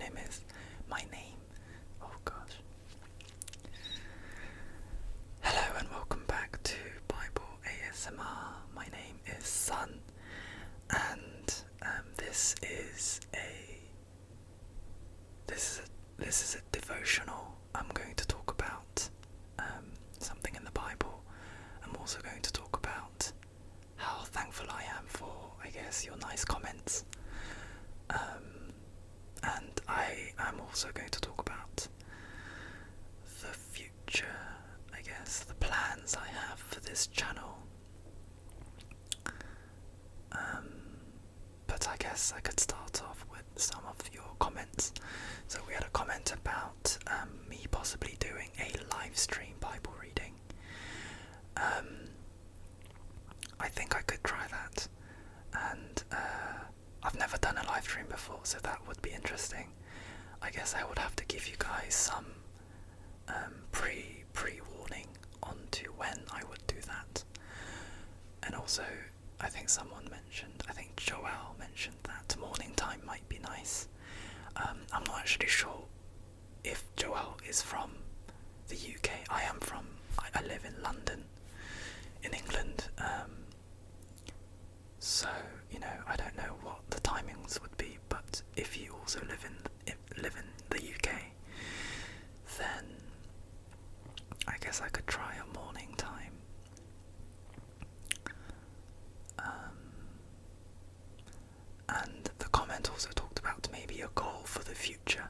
name is. My name. Oh gosh. Hello and welcome back to Bible ASMR. My name is Sun, and this is a devotional. I'm going to talk about something in the Bible. I'm also going to talk about how thankful I am for, I guess, your nice comments. And I am also going to talk about the future, I guess, the plans I have for this channel. But I guess I could start off with some of your comments. So we had a comment about me possibly doing a live stream Bible reading. I think I could try that, and I've never done a live stream before, so that would be interesting. I guess I would have to give you guys some pre-warning onto when I would do that. And also, I think Joel mentioned that morning time might be nice. I'm not actually sure if Joel is from the UK. I live in London, in England. So, I don't know what the timings would be, but if you also live in the UK, then I guess I could try a morning time. And the comment also talked about maybe a goal for the future.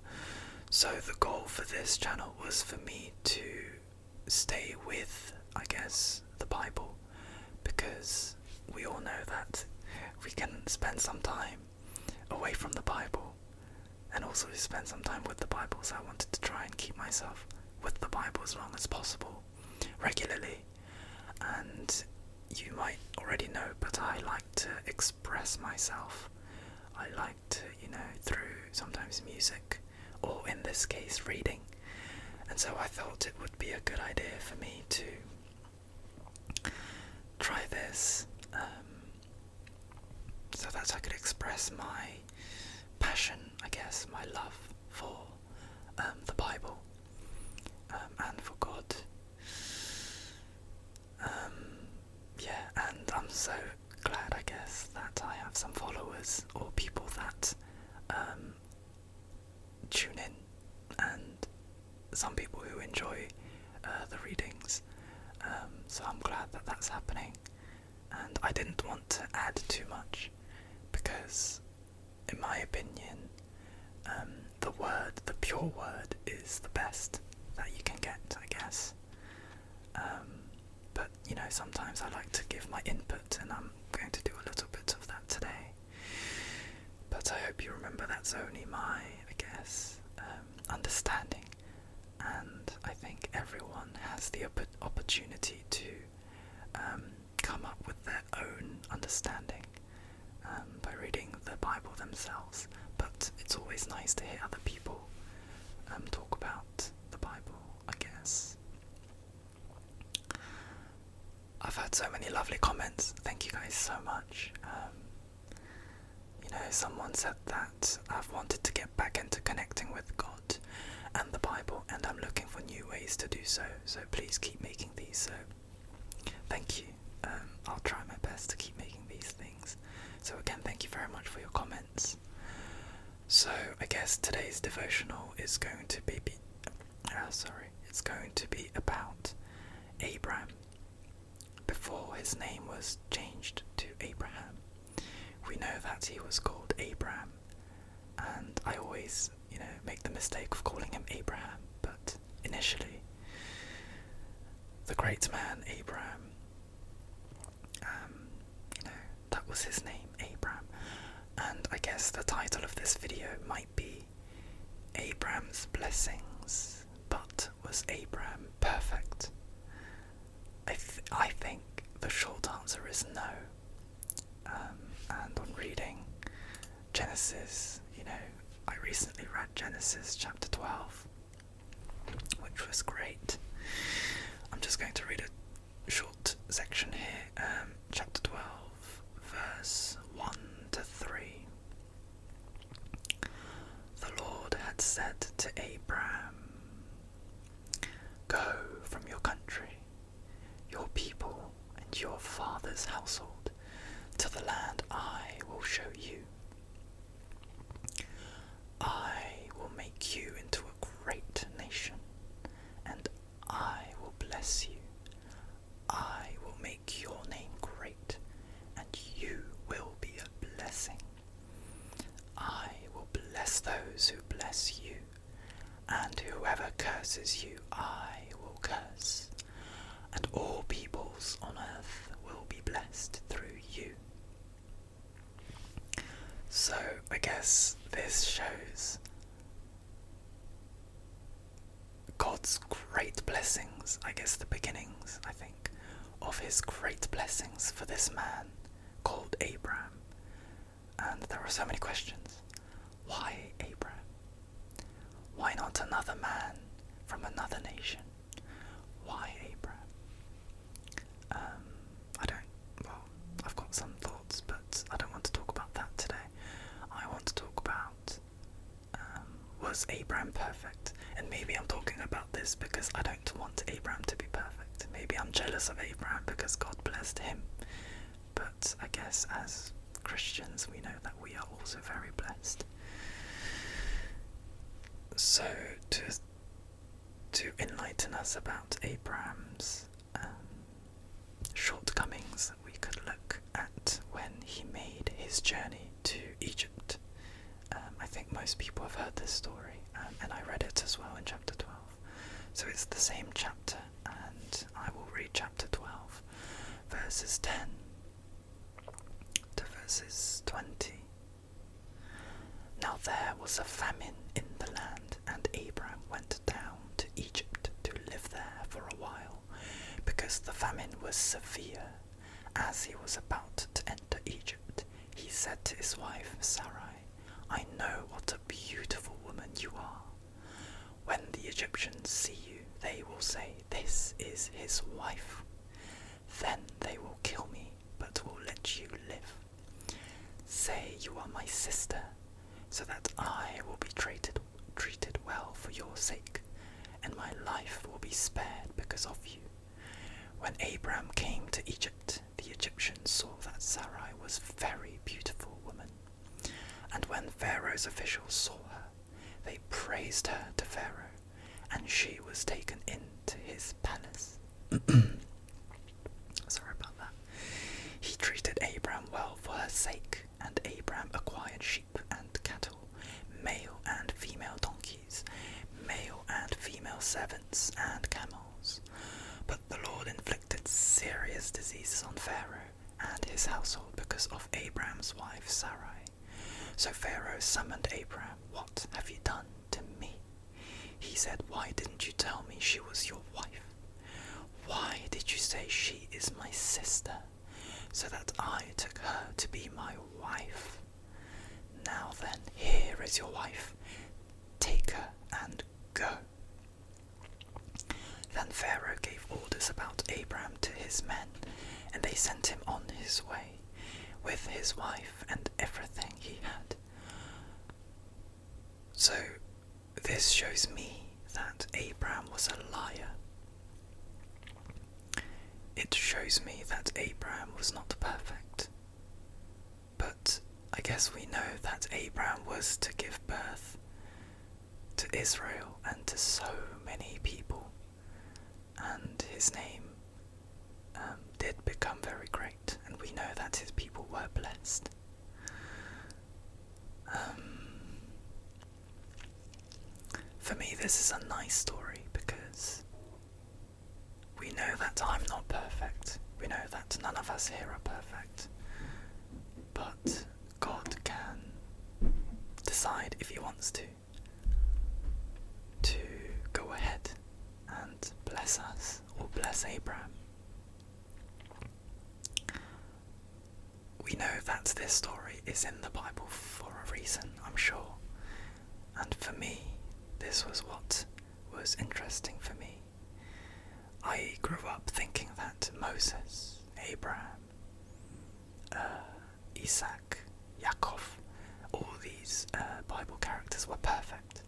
So the goal for this channel was for me to stay with, I guess, the Bible, because we all know that we can spend some time away from the Bible and also spend some time with the Bible. So I wanted to try and keep myself with the Bible as long as possible, regularly. And you might already know, but I like to express myself. I like to, through sometimes music, or in this case, reading. And so I thought it would be a good idea for me to try this, so that I could express my passion, I guess, my love for the Bible, and for God. And I'm so glad, I guess, that I have some followers or people that tune in, and some people who enjoy the readings. So I'm glad that that's happening, and I didn't want to add too much, because in my opinion, the pure word is the best that you can get, I guess. But sometimes I like to give my input, and I'm going to do a little bit of that today. But I hope you remember that's only my, I guess, understanding, and I think everyone has the opportunity to come up with their own understanding by reading the Bible themselves. But it's always nice to hear other people talk about the Bible, I guess. I've had so many lovely comments. Thank you guys so much. Someone said that I've wanted to get back into connecting with God and the Bible, and I'm looking for new ways to do so. So please keep making these. So thank you. I'll try my best to keep making these things. So again, thank you very much for your comments. So I guess today's devotional is going to be about Abram, before his name was changed to Abraham. We know that he was called Abram, and I always, make the mistake of calling him Abraham, but initially, the great man Abram, that was his name, Abram. And I guess the title of this video might be Abram's Blessings, but was Abram perfect? I think the short answer is no. And on reading Genesis, I recently read Genesis chapter 12, which was great. I'm just going to read a short section here, chapter 12, verse 1 to 3. The Lord had said to Abram, "Go from your country, your people, and your father's household, to the land I will show you. I will make you into a great nation, and I will bless you. I will make your name great, and you will be a blessing. I will bless those who bless you, and whoever curses you I will curse, and all peoples on earth will be blessed through you." So I guess this shows God's great blessings, I guess the beginnings, I think, of his great blessings for this man called Abram. And there are so many questions. Why Abram? Why not another man from another nation? Why Abram? I've got some thoughts, but I don't want to talk about that today. I want to talk about, was Abram perfect? And maybe I'm talking about this because I don't want Abram to be perfect. Maybe I'm jealous of Abram because God blessed him. But I guess as Christians we know that we are also very blessed. So to enlighten us about Abram's shortcomings, we could look at when he made his journey to Egypt. I think most people have heard this story, and I read it as well in chapter 12. So it's the same chapter, and I will read chapter 12, verses 10 to verses 20. "Now there was a famine in the land, and Abram went down to Egypt to live there for a while, because the famine was severe. As he was about to enter Egypt, he said to his wife Sarai, 'I know what a beautiful woman you are. When the Egyptians see you, they will say, "This is his wife." Then they will kill me, but will let you live. Say you are my sister, so that I will be treated well for your sake, and my life will be spared because of you.' When Abram came to Egypt, the Egyptians saw that Sarai was a very beautiful woman. And when Pharaoh's officials saw her, they praised her to Pharaoh, and she was taken into his palace." Sorry about that. "He treated Abram well for her sake, and Abram acquired sheep and cattle, male and female donkeys, male and female servants, and camels. But the Lord inflicted serious diseases on Pharaoh and his household because of Abram's wife Sarai. So Pharaoh summoned Abram. 'What have you done to me?' He said, 'Why didn't you tell me she was your wife? Why did you say she is my sister, so that I took her to be my wife? Now then, here is your wife. Take her and go.' Then Pharaoh gave orders about Abram to his men, and they sent him on his way, with his wife and everything he had." So this shows me that Abram was a liar. It shows me that Abram was not perfect. But I guess we know that Abram was to give birth to Israel and to so many people, and his name did become very great, and we know that his people were blessed. For me, this is a nice story because we know that I'm not perfect. We know that none of us here are perfect. But God can decide if he wants to go ahead and bless us or bless Abram. We know that this story is in the Bible for a reason, I'm sure. And for me, this was what was interesting for me. I grew up thinking that Moses, Abraham, Isaac, Yaakov, all these Bible characters were perfect.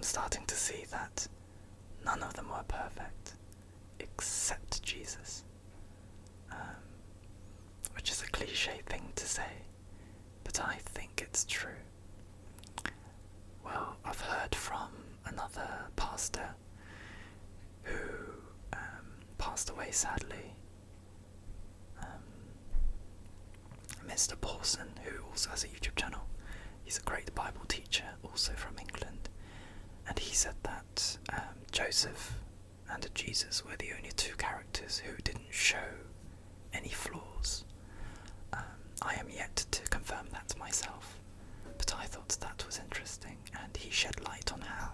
I'm starting to see that none of them were perfect, except Jesus. Which is a cliche thing to say, but I think it's true. Well, I've heard from another pastor who passed away sadly, Mr. Paulson, who also has a YouTube channel. He's a great Bible teacher, also from England, and he said that Joseph and Jesus were the only two characters who didn't show any flaws. I am yet to confirm that myself, but I thought that was interesting, and he shed light on how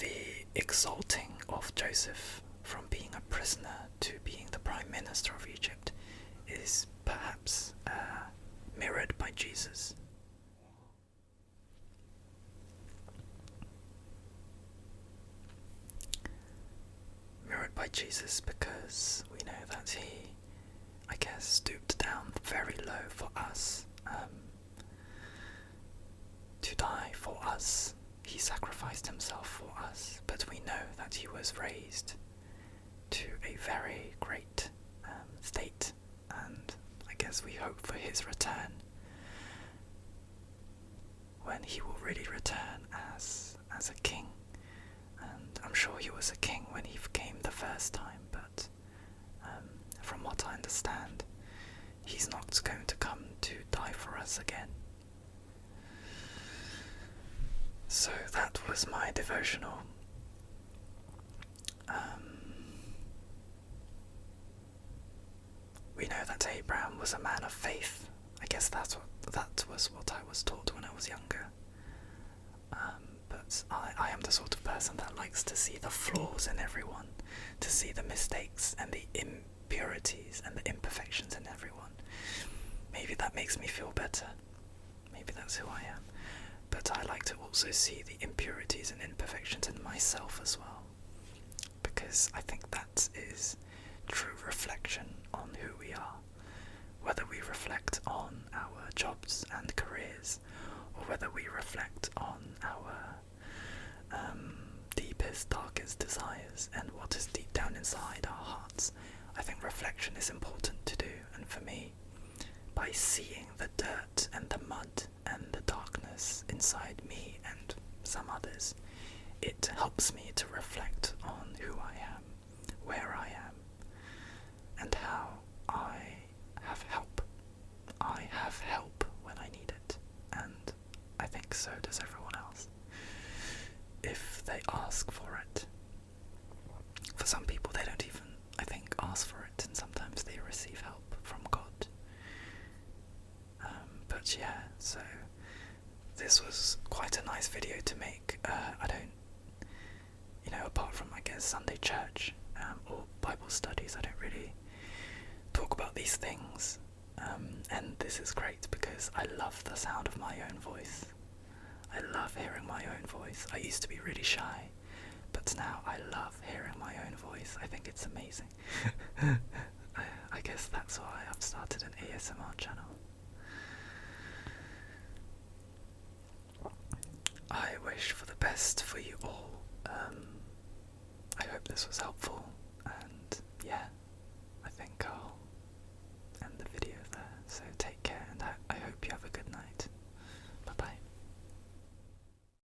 the exalting of Joseph from being a prisoner to being the Prime Minister of Egypt is perhaps mirrored by Jesus. Mirrored by Jesus because we know that he, I guess, stooped down very low for us, to die for us. He sacrificed himself for us, but we know that he was raised to a very great state, and I guess we hope for his return, when he will really return as a king. And I'm sure he was a king when he came the first time, but from what I understand, he's not going to come to die for us again. So that was my devotional. We know that Abram was a man of faith. I guess that was what I was taught when I was younger. But I am the sort of person that likes to see the flaws in everyone, to see the mistakes and the impurities and the imperfections in everyone. Maybe that makes me feel better. Maybe that's who I am. But I like to also see the impurities and imperfections in myself as well, because I think that is true reflection on who we are, whether we reflect on our jobs and careers, or whether we reflect on our deepest, darkest desires and what is deep down inside our hearts. I think reflection is important to do, and for me, by seeing the dirt and the mud and the darkness inside me and some others, it helps me to reflect on who I am, where I am, and how I have help. I have help when I need it, and I think so does everyone else, if they ask for it. For some people, they don't even, I think, ask for it, and sometimes they receive help from God. But yeah, so this was quite a nice video to make. I don't, apart from, I guess, Sunday church or Bible studies, I don't really talk about these things. And this is great because I love the sound of my own voice. I love hearing my own voice. I used to be really shy, but now I love hearing my own voice. I think it's amazing. I guess that's why I've started an ASMR channel. I wish for the best for you all. I hope this was helpful.